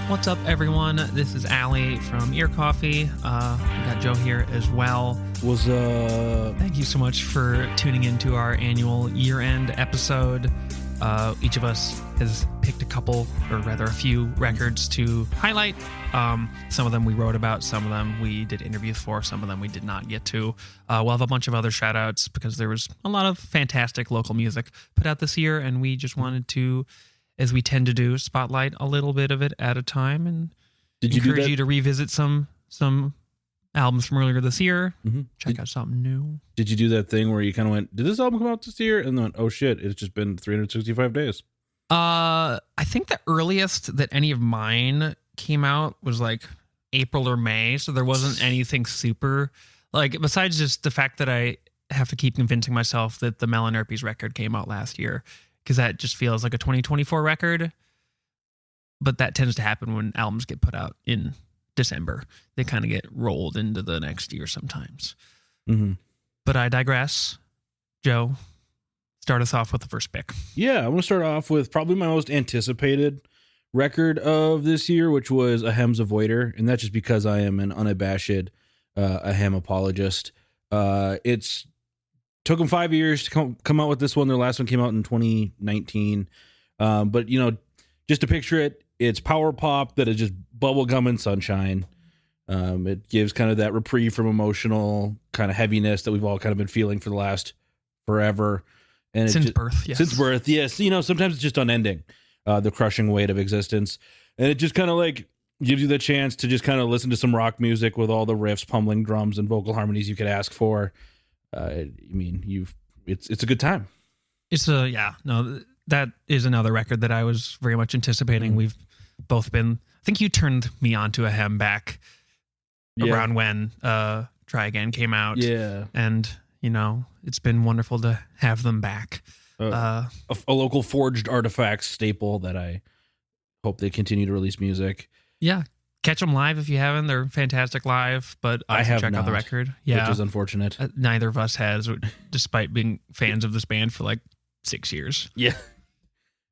What's up, everyone? This is Aly from Ear Coffee. We got Joe here as well. What's up? Thank you so much for tuning into our annual year-end episode. Each of us has picked a couple, or rather a few, records to highlight. Some of them we wrote about, some of them we did interviews for, some of them we did not get to. We'll have a bunch of other shout-outs because there was a lot of fantastic local music put out this year, and we just wanted to, as we tend to do, spotlight a little bit of it at a time and encourage you to revisit some albums from earlier this year. Mm-hmm. Check out something new. Did you do that thing where you kind of went, did this album come out this year? And then went, oh shit, it's just been 365 days. I think the earliest that any of mine came out was like April or May. So there wasn't anything super, like, besides just the fact that I have to keep convincing myself that the Melon Herpes record came out last year, because that just feels like a 2024 record. But that tends to happen when albums get put out in December. They kind of get rolled into the next year sometimes. Mm-hmm. But I digress. Joe, start us off with the first pick. Yeah, I'm going to start off with probably my most anticipated record of this year, which was Ahem's Avoider. And that's just because I am an unabashed Ahem apologist. It's took them 5 years to come out with this one. Their last one came out in 2019. But, you know, just to picture it, it's power pop that is just bubblegum and sunshine. It gives kind of that reprieve from emotional kind of heaviness that we've all kind of been feeling for the last forever. And since birth, yes. Since birth, yes. You know, sometimes it's just unending, the crushing weight of existence. And it just kind of like gives you the chance to just kind of listen to some rock music with all the riffs, pummeling drums, and vocal harmonies you could ask for. I mean, it's a good time. That is another record that I was very much anticipating. Mm-hmm. We've both been, I think you turned me on to Ahem back around when Try Again came out. Yeah. And, you know, it's been wonderful to have them back. A local forged artifacts staple that I hope they continue to release music. Yeah. Catch them live if you haven't. They're fantastic live, but I have check out the record. Yeah, which is unfortunate. Neither of us has, despite being fans of this band for like 6 years. Yeah.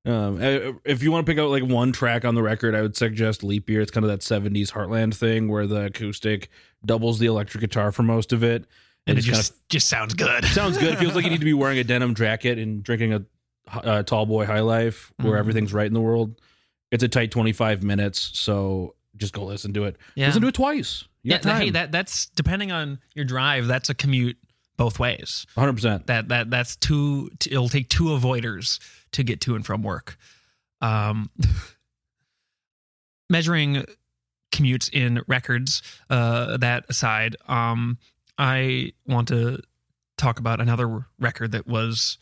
If you want to pick out like one track on the record, I would suggest Leap Year. It's kind of that 70s Heartland thing where the acoustic doubles the electric guitar for most of it. And it just sounds good. Sounds good. It feels like you need to be wearing a denim jacket and drinking a tall boy high life where everything's right in the world. It's a tight 25 minutes, so just go listen to it. Yeah. Listen to it twice. Hey, that's depending on your drive. That's a commute both ways. 100%. That's two. It'll take two avoiders to get to and from work. Measuring commutes in records. That aside, I want to talk about another record that was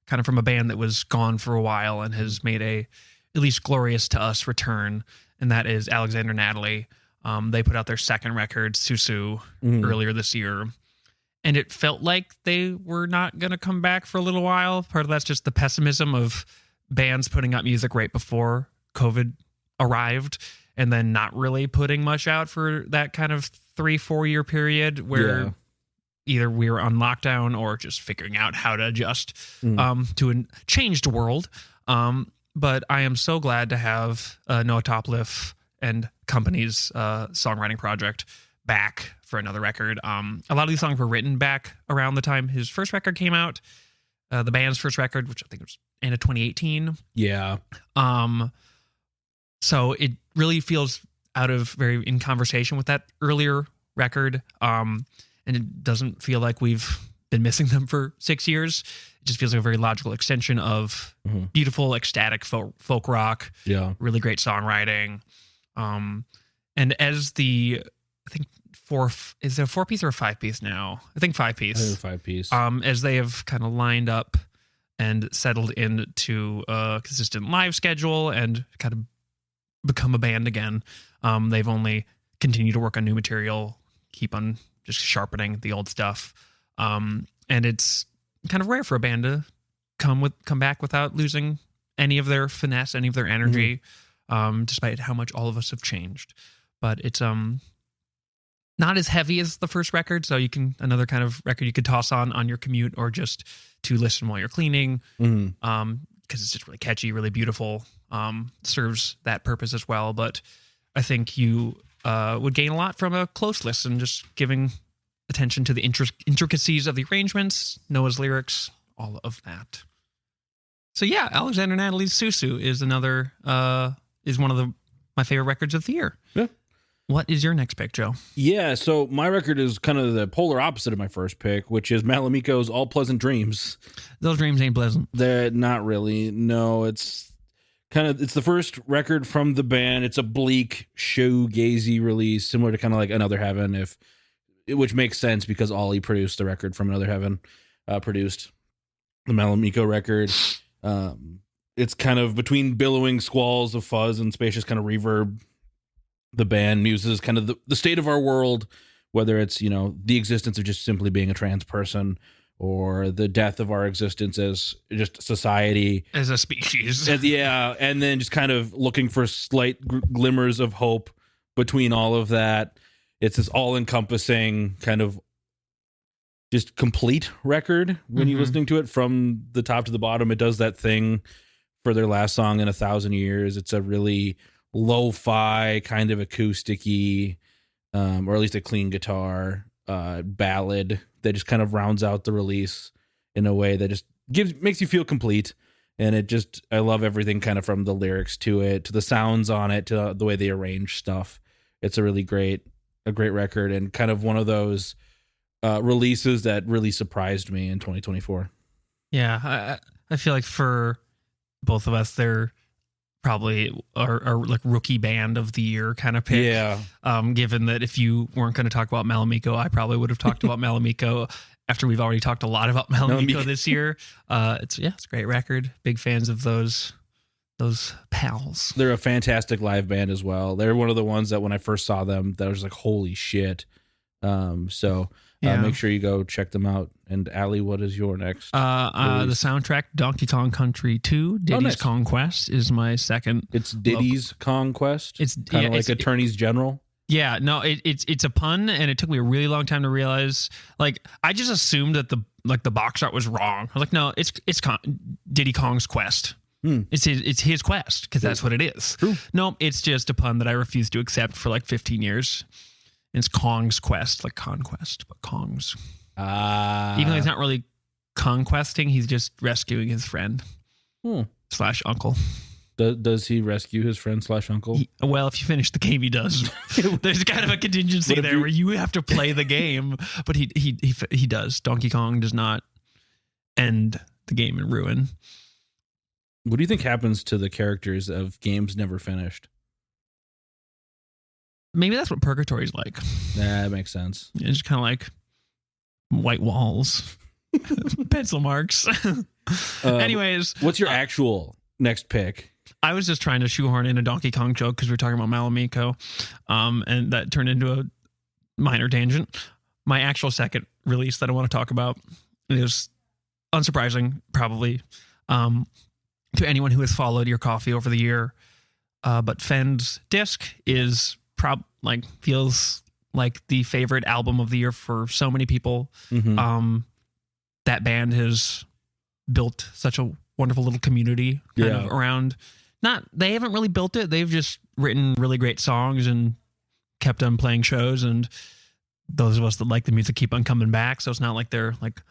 kind of from a band that was gone for a while and has made a at least glorious to us return. And that is Alexander Natalie. They put out their second record, Susu, earlier this year. And it felt like they were not going to come back for a little while. Part of that's just the pessimism of bands putting out music right before COVID arrived and then not really putting much out for that kind of 3-4 year period where either we were on lockdown or just figuring out how to adjust to a changed world. But I am so glad to have Noah Topliff and company's songwriting project back for another record. A lot of these songs were written back around the time his first record came out, the band's first record, which I think was end of 2018. Yeah. So it really feels very in conversation with that earlier record. And it doesn't feel like we've been missing them for 6 years. It just feels like a very logical extension of beautiful, ecstatic folk rock. Yeah. Really great songwriting. And as I think is it a 4-piece or a 5-piece now? I think 5-piece. I think 5-piece. As they have kind of lined up and settled into a consistent live schedule and kind of become a band again, they've only continued to work on new material, keep on just sharpening the old stuff. And it's kind of rare for a band to come back without losing any of their finesse, any of their energy, despite how much all of us have changed. But it's not as heavy as the first record, so you can another kind of record you could toss on your commute or just to listen while you're cleaning. Because it's just really catchy, really beautiful. Serves that purpose as well. But I think you would gain a lot from a close listen, just giving attention to the intricacies of the arrangements, Noah's lyrics, all of that. So yeah, Alexander and Natalie's Susu is another is one of my favorite records of the year. Yeah. What is your next pick, Joe? Yeah, so my record is kind of the polar opposite of my first pick, which is Malamiko's All Pleasant Dreams. Those dreams ain't pleasant. They're not really. No, it's the first record from the band. It's a bleak, shoegazy release, similar to kind of like Another Heaven, which makes sense because Aly produced the record from Another Heaven, produced the Malamiko record. It's kind of between billowing squalls of fuzz and spacious kind of reverb. The band muses kind of the state of our world, whether it's, the existence of just simply being a trans person or the death of our existence as just society. As a species. And then just kind of looking for slight glimmers of hope between all of that. It's this all-encompassing kind of just complete record when you're listening to it from the top to the bottom. It does that thing for their last song in 1,000 Years. It's a really lo-fi kind of acoustic-y, or at least a clean guitar ballad that just kind of rounds out the release in a way that just makes you feel complete. And I love everything kind of from the lyrics to it, to the sounds on it, to the way they arrange stuff. It's a great record, and kind of one of those releases that really surprised me in 2024. Yeah, I feel like for both of us, they're probably our like rookie band of the year kind of pick. Yeah. Given that if you weren't going to talk about Malamiko, I probably would have talked about Malamiko after we've already talked a lot about Malamiko this year. It's a great record. Big fans of those pals. They're a fantastic live band as well. They're one of the ones that when I first saw them, that was like, holy shit. Make sure you go check them out. And Aly, what is your next? The soundtrack, Donkey Kong Country 2, Diddy's Conquest is my second. It's Diddy's Conquest. It's kind of like Attorneys General. Yeah, no, it's a pun, and it took me a really long time to realize. Like, I just assumed that the box art was wrong. I was like, no, it's Diddy Kong's quest. It's his quest because that's what it is. True. No, it's just a pun that I refused to accept for like 15 years. It's Kong's quest, like conquest, but Kong's. Even though he's not really conquesting, he's just rescuing his friend / uncle. Does he rescue his friend / uncle? Well, if you finish the game, he does. There's kind of a contingency there where you have to play the game, but he does. Donkey Kong does not end the game in ruin. What do you think happens to the characters of games never finished? Maybe that's what Purgatory's like. That makes sense. It's just kind of like white walls, pencil marks. Anyways. What's your actual next pick? I was just trying to shoehorn in a Donkey Kong joke because we were talking about Malamiko, and that turned into a minor tangent. My actual second release that I want to talk about is unsurprising, probably, to anyone who has followed Your Coffee over the year. But Fend's disc is feels like the favorite album of the year for so many people. That band has built such a wonderful little community of around. They haven't really built it. They've just written really great songs and kept on playing shows. And those of us that like the music keep on coming back. So it's not like they're like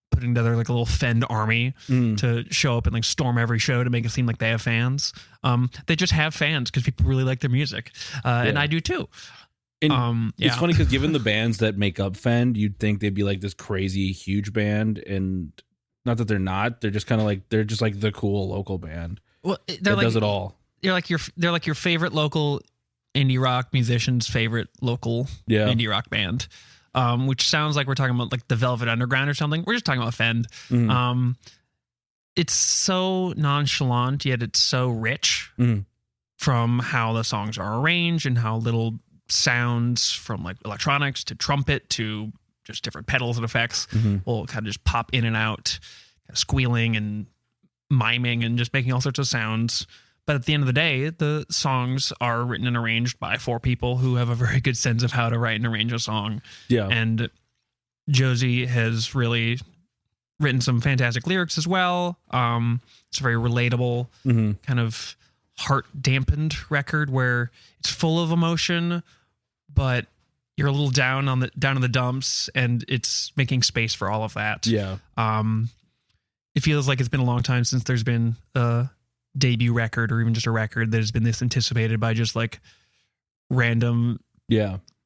putting together like a little Fend army to show up and like storm every show to make it seem like they have fans. They just have fans because people really like their music. And I do too. And it's funny because given the bands that make up Fend, you'd think they'd be like this crazy huge band, and not that they're not. They're just kind of like the cool local band. Well, that does it all. They're like your favorite local indie rock musician's favorite local indie rock band. Which sounds like we're talking about like the Velvet Underground or something. We're just talking about Fend. It's so nonchalant, yet it's so rich from how the songs are arranged and how little sounds from like electronics to trumpet to just different pedals and effects will kind of just pop in and out, squealing and miming and just making all sorts of sounds. But at the end of the day, the songs are written and arranged by 4 people who have a very good sense of how to write and arrange a song. Yeah. And Josie has really written some fantastic lyrics as well. It's a very relatable, kind of heart-dampened record where it's full of emotion, but you're a little down in the dumps, and it's making space for all of that. Yeah. It feels like it's been a long time since there's been a debut record or even just a record that has been this anticipated by just like random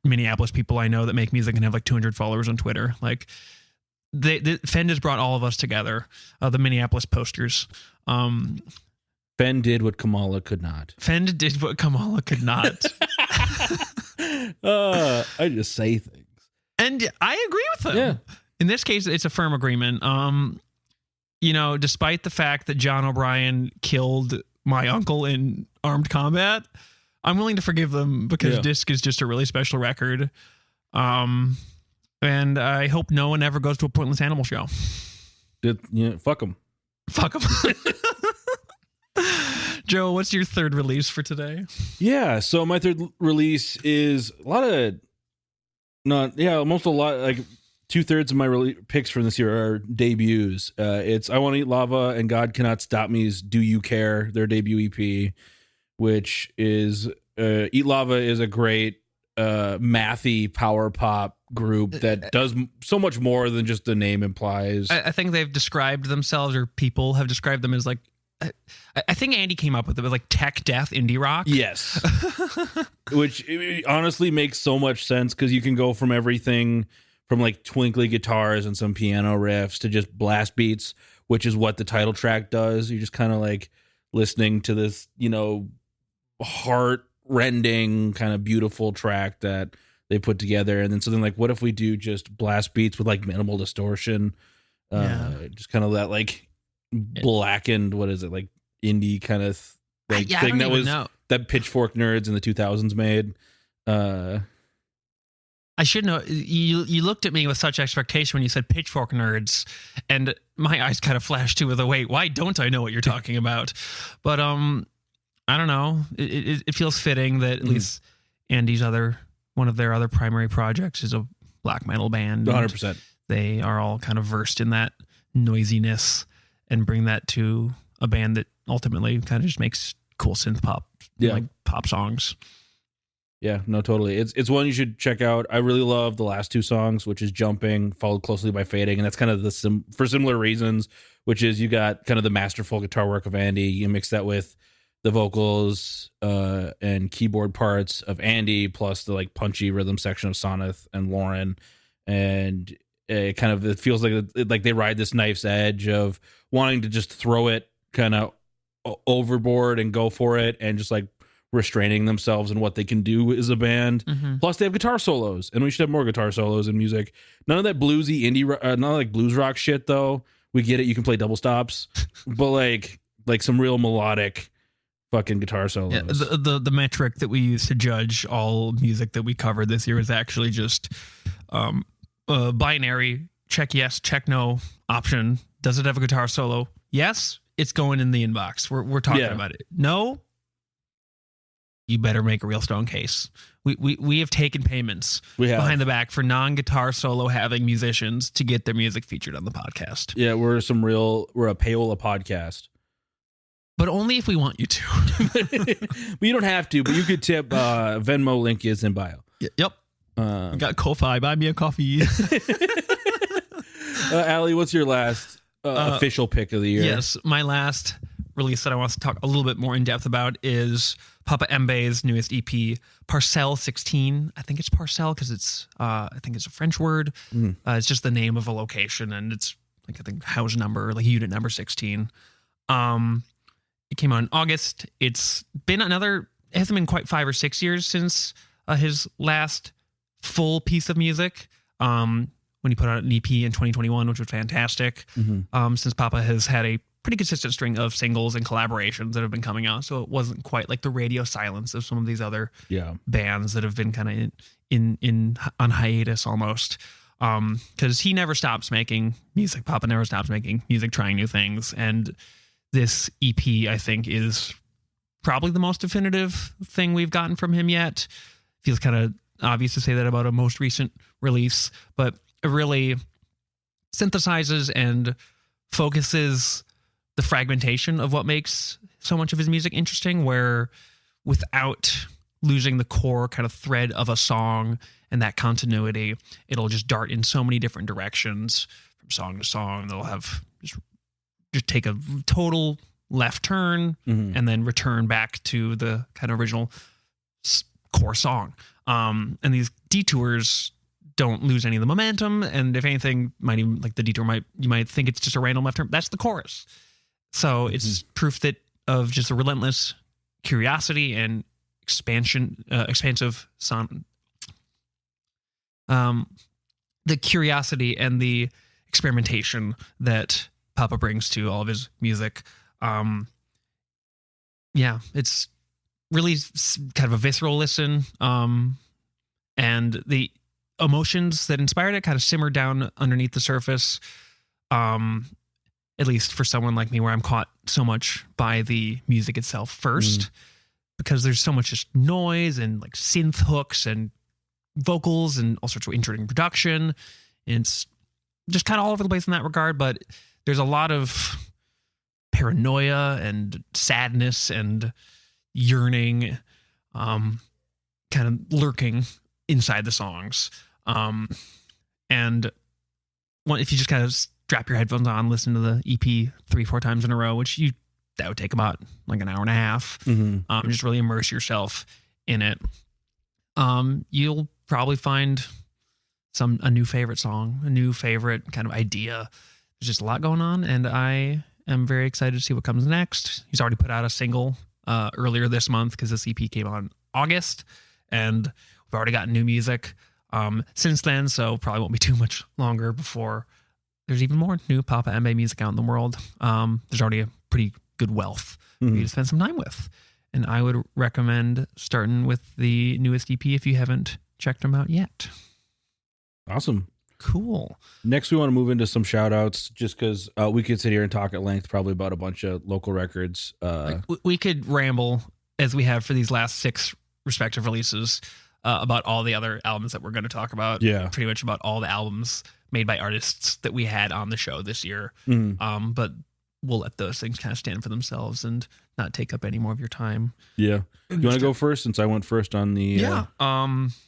Minneapolis people I know that make music and have like 200 followers on Twitter. Like Fend has brought all of us together. The Minneapolis posters. Fend did what Kamala could not. Fend did what Kamala could not. I just say things. And I agree with him. Yeah. In this case, it's a firm agreement. Despite the fact that John O'Brien killed my uncle in armed combat, I'm willing to forgive them because Disc is just a really special record. And I hope no one ever goes to a Pointless Animal show. Fuck them. Fuck them. Joe, what's your third release for today? Yeah, so my third release is almost a lot, like 2/3 of my picks from this year are debuts. It's I Want to Eat Lava and God Cannot Stop Me's Do You Care, their debut EP, which is Eat Lava is a great mathy power pop group that does so much more than just the name implies. I think they've described themselves, or people have described them as like, I think Andy came up with it, like tech death indie rock. Yes. Which honestly makes so much sense because you can go from everything from like twinkly guitars and some piano riffs to just blast beats, which is what the title track does. You're just kind of like listening to this, heart-rending kind of beautiful track that they put together. And then something like, what if we do just blast beats with like minimal distortion? Just kind of that like blackened, what is it, like indie kind of thing that Pitchfork nerds in the 2000s made. I should know. You looked at me with such expectation when you said Pitchfork nerds, and my eyes kind of flashed too with a wait. Why don't I know what you're talking about? But I don't know. It feels fitting that at least Andy's one of their other primary projects is a black metal band. 100%. They are all kind of versed in that noisiness and bring that to a band that ultimately kind of just makes cool synth pop, like pop songs. Yeah, no, totally. It's one you should check out. I really love the last 2 songs, which is Jumping, followed closely by Fading. And that's kind of for similar reasons, which is you got kind of the masterful guitar work of Andy. You mix that with the vocals and keyboard parts of Andy, plus the like punchy rhythm section of Soneth and Lauren. And it feels like they ride this knife's edge of wanting to just throw it kind of overboard and go for it, and just like restraining themselves in what they can do as a band. Plus they have guitar solos, and we should have more guitar solos in music. None of that bluesy indie, not like blues rock shit though. We get it. You can play double stops, but like some real melodic fucking guitar solos. Yeah, the metric that we use to judge all music that we covered this year is actually just binary check yes, check no option. Does it have a guitar solo? Yes, it's going in the inbox. We're talking about it. No, you better make a real strong case. We have taken payments behind the back for non-guitar solo having musicians to get their music featured on the podcast. Yeah, we're a payola podcast. But only if we want you to. But you don't have to, but you could tip. Venmo link is in bio. Yep. Got Ko-Fi. Buy me a coffee. Aly, what's your last official pick of the year? Yes, my last release that I want to talk a little bit more in depth about is Papa Mbe's newest EP, Parcelle 16. I think it's Parcelle because I think it's a French word. It's just the name of a location, and it's like I think house number, like unit number 16. It came out in August. It hasn't been quite 5 or 6 years since his last full piece of music. When he put out an EP in 2021, which was fantastic. Since Papa has had a pretty consistent string of singles and collaborations that have been coming out, so it wasn't quite like the radio silence of some of these other bands that have been kind of on hiatus almost. Because he never stops making music. Papa never stops making music, trying new things, and this EP I think is probably the most definitive thing we've gotten from him yet. Feels kind of obvious to say that about a most recent release, but it really synthesizes and focuses the fragmentation of what makes so much of his music interesting, where without losing the core kind of thread of a song and that continuity, it'll just dart in so many different directions from song to song. They'll have just take a total left turn and then return back to the kind of original core song. And these detours don't lose any of the momentum, and if anything, might even like the detour you might think it's just a random left turn. That's the chorus. So it's proof that of just a relentless curiosity and expansive sound. The curiosity and the experimentation that Papa brings to all of his music. It's really kind of a visceral listen. And the emotions that inspired it kind of simmer down underneath the surface. At least for someone like me, where I'm caught so much by the music itself first, because there's so much just noise and like synth hooks and vocals and all sorts of interesting production. And it's just kind of all over the place in that regard, but there's a lot of paranoia and sadness and yearning kind of lurking inside the songs. And if you just kind of strap your headphones on, listen to the EP 3-4 times in a row, that would take about like an hour and a half. Just really immerse yourself in it. You'll probably find a new favorite song, a new favorite kind of idea. There's just a lot going on, and I am very excited to see what comes next. He's already put out a single earlier this month, because this EP came out in August, and we've already gotten new music since then, so probably won't be too much longer before there's even more new Papa Embe music out in the world. There's already a pretty good wealth for you to spend some time with. And I would recommend starting with the newest EP if you haven't checked them out yet. Awesome. Cool. Next, we want to move into some shout outs, just because we could sit here and talk at length probably about a bunch of local records. We could ramble, as we have for these last 6 respective releases, about all the other albums that we're going to talk about. Yeah. Pretty much about all the albums made by artists that we had on the show this year. But we'll let those things kind of stand for themselves and not take up any more of your time. Yeah. You want to go first, since I went first on the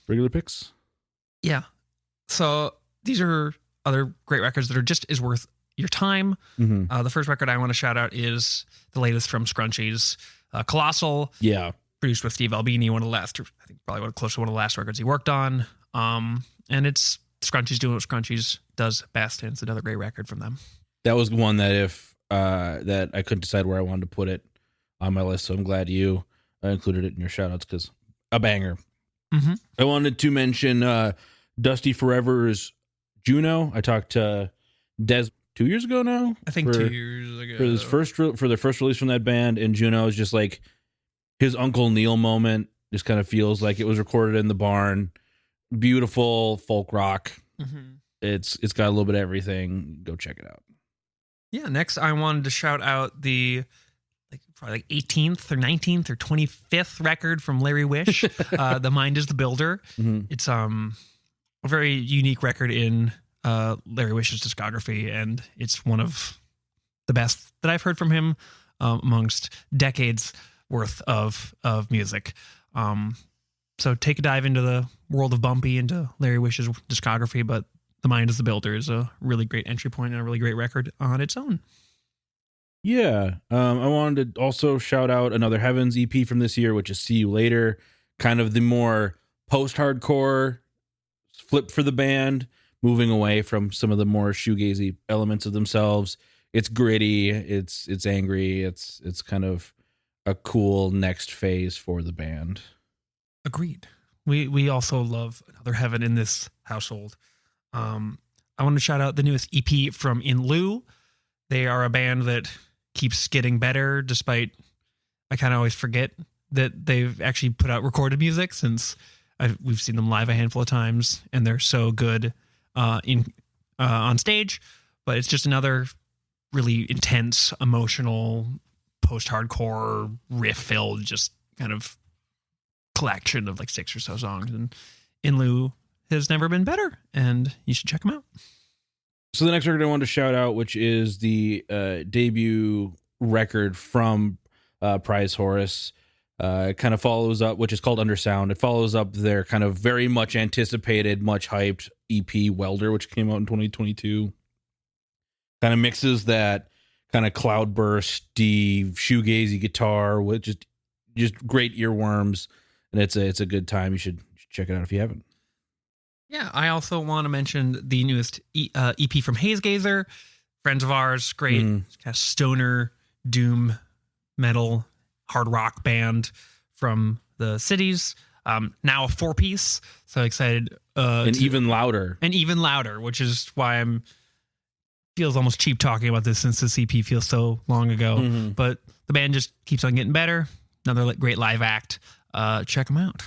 regular picks? Yeah. So these are other great records that are just as worth your time. The first record I want to shout out is the latest from Scrunchies, Colossal. Yeah. Produced with Steve Albini, probably close to one of the last records he worked on. And it's Scrunchies doing what Scrunchies does best, and it's another great record from them. That was one that that I couldn't decide where I wanted to put it on my list, so I'm glad you included it in your shoutouts, because a banger. I wanted to mention Dusty Forever's Juno. I talked to Des 2 years ago now. I think 2 years ago. For their first release from that band, and Juno is just like his Uncle Neil moment. Just kind of feels like it was recorded in the barn. Beautiful folk rock. It's got a little bit of everything. Go check it out. Yeah. Next, I wanted to shout out the probably 18th or 19th or 25th record from Larry Wish. The Mind is the Builder. It's a very unique record in Larry Wish's discography, and it's one of the best that I've heard from him amongst decades worth of music. So take a dive into the world of Bumpy, into Larry Wish's discography, but The Mind is the Builder is a really great entry point and a really great record on its own. Yeah. I wanted to also shout out another Heavens EP from this year, which is See You Later. Kind of the more post-hardcore flip for the band, moving away from some of the more shoegazy elements of themselves. It's gritty. It's angry. It's kind of a cool next phase for the band. Agreed. We also love another Heaven in this household. I want to shout out the newest EP from In Lieu. They are a band that keeps getting better, despite I kind of always forget that they've actually put out recorded music, since we've seen them live a handful of times, and they're so good on stage. But it's just another really intense, emotional post-hardcore riff-filled, just kind of collection of like 6 or so songs. And In Lieu has never been better, and you should check them out. So the next record I wanted to shout out, which is the debut record from Prize Horus, kind of follows up, which is called Undersound. It follows up their kind of very much anticipated, much hyped EP Welder, which came out in 2022. Kind of mixes that kind of cloudbursty, shoegazy guitar with just great earworms, and it's a good time. You should check it out if you haven't. Yeah, I also want to mention the newest EP from Haze Gazer, friends of ours, great kind of stoner, doom, metal, hard rock band from the cities. Now a 4-piece, so excited. And even louder, which is why feels almost cheap talking about this since this EP feels so long ago. But the band just keeps on getting better. Another great live act. Check them out.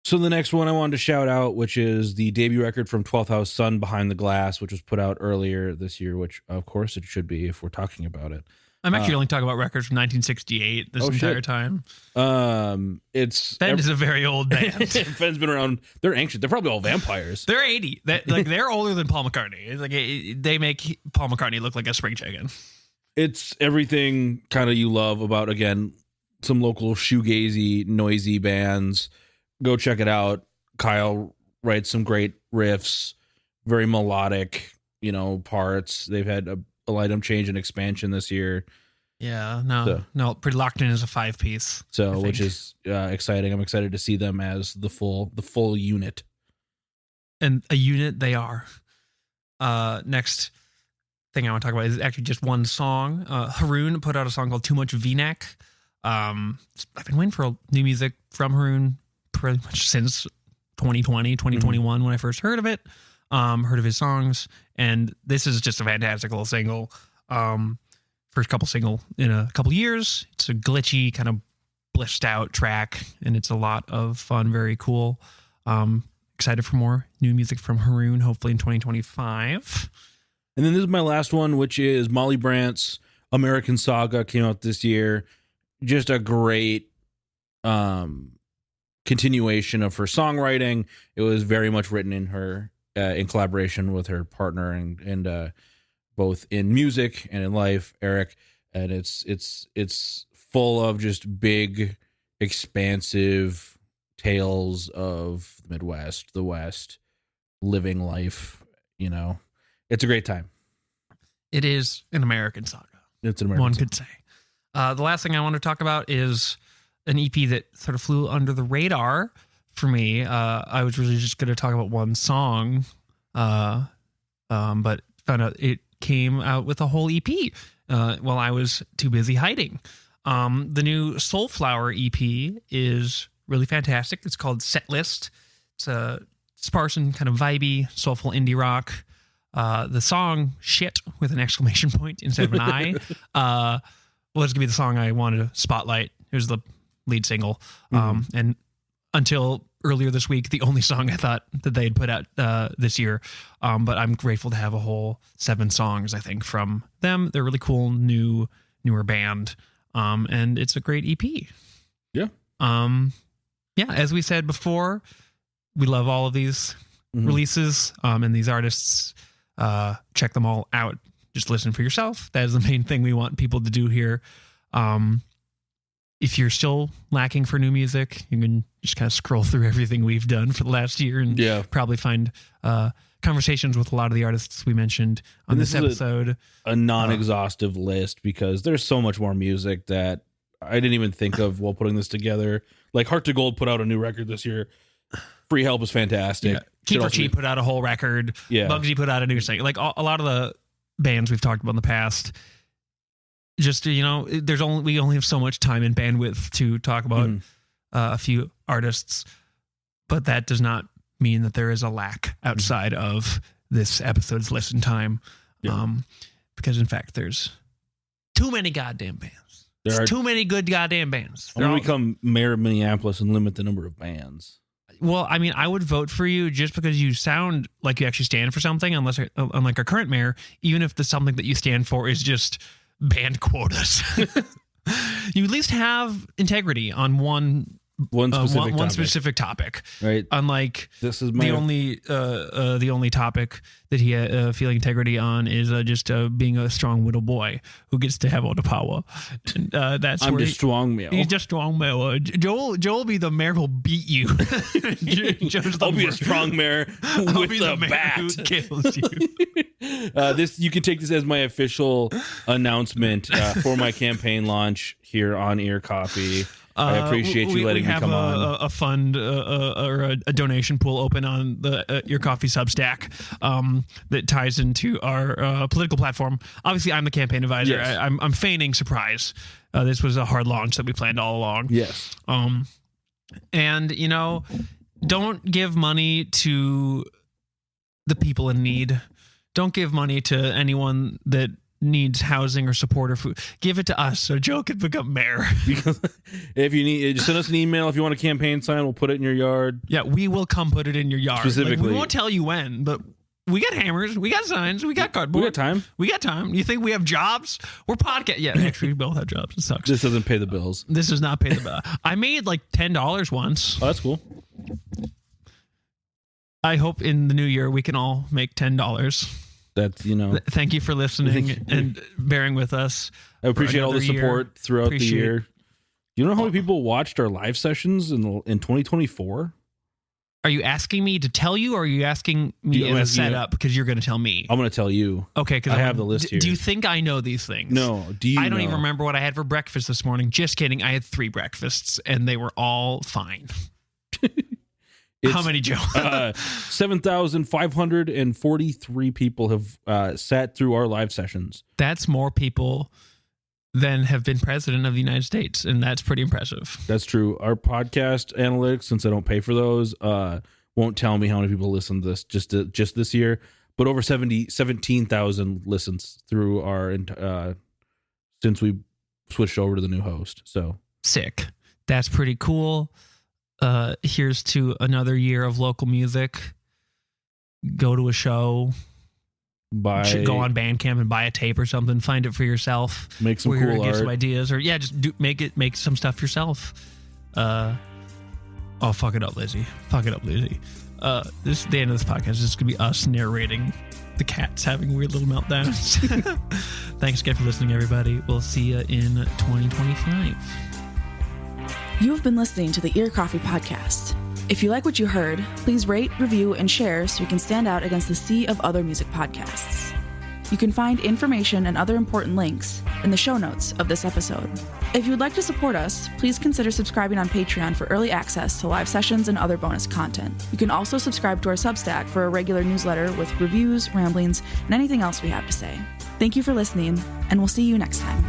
So the next one I wanted to shout out, which is the debut record from 12th House Sun, Behind the Glass, which was put out earlier this year, which of course it should be if we're talking about it. I'm actually only talking about records from 1968 this entire time. Fenn is a very old band. Fenn's been around. They're ancient. They're probably all vampires. They're 80. They're older than Paul McCartney. It's like they make Paul McCartney look like a spring chicken. It's everything kind of you love about, again, some local shoegazy, noisy bands. Go check it out. Kyle writes some great riffs, very melodic, parts. They've had a item change and expansion this year. Yeah, no, pretty locked in as a 5-piece. So, which is exciting. I'm excited to see them as the full unit. And a unit they are. Next thing I want to talk about is actually just one song. Haroon put out a song called Too Much V-Neck. I've been waiting for new music from Haroon pretty much since 2021 when I first heard of it. Heard of his songs, and this is just a fantastic little single. First couple single in a couple years. It's a glitchy, kind of blissed out track, and it's a lot of fun, very cool. Excited for more new music from Haroon, hopefully in 2025. And then this is my last one, which is Molly Brandt's American Saga, came out this year. Just a great continuation of her songwriting. It was very much written in collaboration with her partner and both in music and in life, Eric. And it's full of just big, expansive tales of the Midwest, the West, living life. It's a great time. It is an American saga. It's an American one saga. could say. The last thing I want to talk about is an EP that sort of flew under the radar for me. I was really just going to talk about one song, but found out it came out with a whole EP while I was too busy hiding. The new Soulflower EP is really fantastic. It's called Setlist. It's a sparse and kind of vibey, soulful indie rock. The song "Shit" with an exclamation point instead of an I was gonna be the song I wanted to spotlight. It was the lead single, and until earlier this week, the only song I thought that they had put out this year. But I'm grateful to have a whole 7 songs, I think, from them. They're really cool, newer band, and it's a great EP. Yeah. Yeah. As we said before, we love all of these releases, and these artists. Check them all out. Just listen for yourself. That is the main thing we want people to do here. If you're still lacking for new music, you can just kind of scroll through everything we've done for the last year and probably find conversations with a lot of the artists we mentioned on this episode. A non-exhaustive list because there's so much more music that I didn't even think of while putting this together. Like Heart to Gold put out a new record this year. Free Help is fantastic. Yeah. Keep for Cheap put out a whole record. Yeah. Bugsy put out a new single. Like a lot of the bands we've talked about in the past, just we only have so much time and bandwidth to talk about a few artists, but that does not mean that there is a lack outside of this episode's listen time. Because in fact there's too many goddamn bands. There's too many good goddamn bands. I'm gonna become mayor of Minneapolis and limit the number of bands. Well, I mean, I would vote for you just because you sound like you actually stand for something, unlike our current mayor, even if the something that you stand for is just band quotas. You at least have integrity on one specific topic, right? Unlike this is the only topic that he feeling integrity on is just being a strong little boy who gets to have all the power. And, that's I'm where just strong male. He's just strong male. Joel will be the mayor who'll beat you. I'll be a strong mayor with a bat who kills you. You can take this as my official announcement for my campaign launch here on Ear Coffee. I appreciate you letting me come on. We have a fund or a donation pool open on the Your Coffee Substack that ties into our political platform. Obviously, I'm the campaign advisor. Yes. I'm feigning surprise. This was a hard launch that we planned all along. Yes. And, don't give money to the people in need. Don't give money to anyone that needs housing or support or food. Give it to us so Joe can become mayor. Because if you need, just send us an email. If you want a campaign sign, we'll put it in your yard. Yeah, we will come put it in your yard. Specifically. We won't tell you when, but we got hammers, we got signs, we got cardboard. We got time. You think we have jobs? We're podcast. Yeah, actually, we both have jobs. It sucks. This doesn't pay the bills. This does not pay the bill. I made like $10 once. Oh, that's cool. I hope in the new year we can all make $10. That's, Thank you for listening and bearing with us. I appreciate all the support throughout the year. You know how many people watched our live sessions in 2024? Are you asking me to tell you, or are you asking me as a setup because you're going to tell me? I'm going to tell you. Okay, because I have the list here. Do you think I know these things? No. I don't even remember what I had for breakfast this morning. Just kidding. I had 3 breakfasts, and they were all fine. How many, Joe? 7,543 people have sat through our live sessions. That's more people than have been president of the United States, and that's pretty impressive. That's true. Our podcast analytics, since I don't pay for those, won't tell me how many people listen to this just this year, but over 17,000 listens through our since we switched over to the new host. So sick. That's pretty cool. Here's to another year of local music. Go to a show. Go on Bandcamp and buy a tape or something. Find it for yourself. Make some cool art. Some ideas, or just make some stuff yourself. Oh, fuck it up, Lizzie. Fuck it up, Lizzie. This is the end of this podcast. This is gonna be us narrating the cats having weird little meltdowns. Thanks again for listening, everybody. We'll see you in 2025. You have been listening to the Ear Coffee Podcast. If you like what you heard, please rate, review, and share so we can stand out against the sea of other music podcasts. You can find information and other important links in the show notes of this episode. If you would like to support us, please consider subscribing on Patreon for early access to live sessions and other bonus content. You can also subscribe to our Substack for a regular newsletter with reviews, ramblings, and anything else we have to say. Thank you for listening, and we'll see you next time.